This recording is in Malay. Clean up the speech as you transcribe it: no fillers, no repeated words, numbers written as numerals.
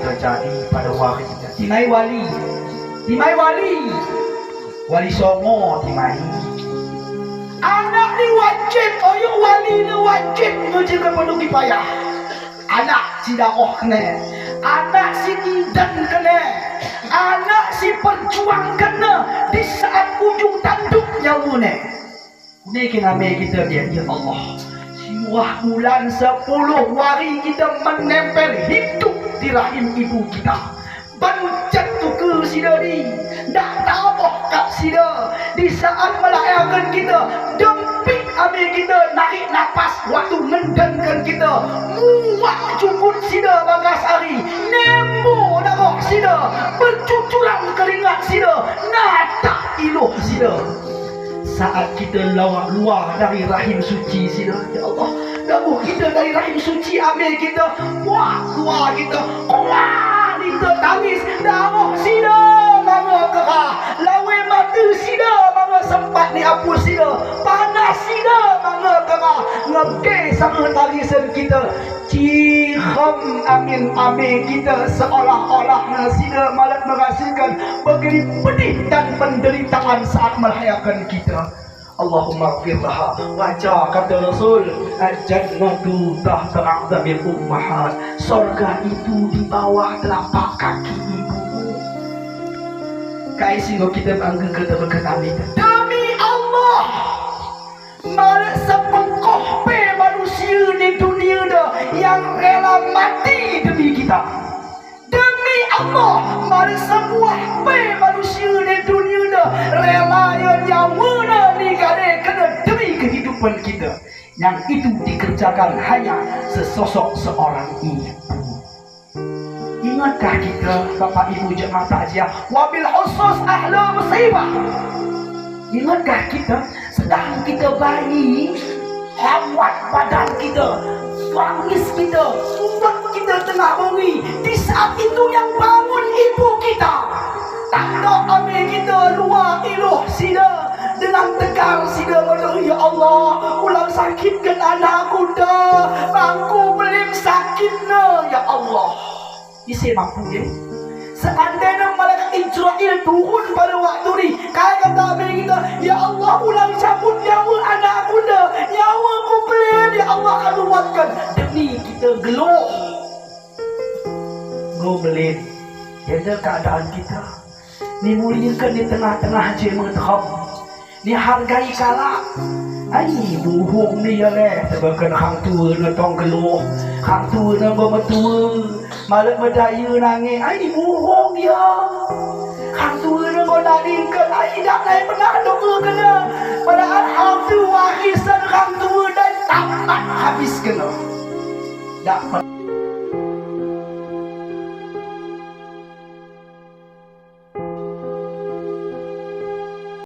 terjadi pada hari kita. Timai wali, wali Songo timai. Anak ni wajib, oyok wali ni wajib menjaga penuh payah. Anak si dakwah kena, anak si indan kena, anak si perjuang kena di saat ujung tanduk nyawa ni. Ini kena kita dia, ya Allah. Siwah bulan 10 hari kita menempel hidup di rahim ibu kita. Bancet tu ke sida ni, dak tabah kat sida. Di saat melahirkan kita, dempik ambil kita naik nafas waktu mendankan kita. Muak cukup sida bagas hari, nemo darah sida, bercucuran keringat sida, nata iluh sida. Saat kita luar dari rahim suci sida, ya Allah, dabuh kita dari rahim suci ambil kita, wah keluar kita, wah kita tangis, darah sida manga kerah, lawe mata sida manga sempat dihapus sida, panas sida manga kerah, ngeke sama tangisan kita, cikham amin amin kita seolah-olah sida malat merasakan begini pedih dan penderitaan saat melahirkan kita. Allahumma ighfir laha. Baca kata Rasul, al-jannatu tahta a'zamil ummahat. Surga itu di bawah telapak kaki ibu. Kai singgo kita bangga kata berkata demi Allah, malah sepengkoh pe manusia di dunia dah yang rela mati demi kita. Demi Allah, malah sebuah pe manusia di dunia dah rela yang nyawa kena demi kehidupan kita. Yang itu dikerjakan hanya sesosok seorang ibu. Ingatkah kita, Bapak Ibu jemaah takziah, wabil khusus ahla musibah, ingatkah kita sedang kita bayi, hawat badan kita, tangis kita, ubat kita tengah bunyi, di saat itu yang bangun ibu kita, tanda ambil kita luar iluh sida dengan tegar sida berdoa, ya Allah, ulang sakitkan anakku dah, bangku belim sakitnya, ya Allah. Isi mampu ya. Seandainya malaikat Israel turun pada waktu ni, kata ambil kita, ya Allah, ulang cabut nyawa anakku dah, nyawa ku belim, ya Allah akan buatkan demi kita geluh. Go belim. Jadi keadaan kita ni muliakan di tengah-tengah je menghab. Ni hargai kalah. Ai buhung ni ya leh, tebakan hang tua na tong geluh, hang tua na bermetua, malam berdaya nangis. Ai buhung ya. Hang tua na go nadingkan, ai dak naik pernah dok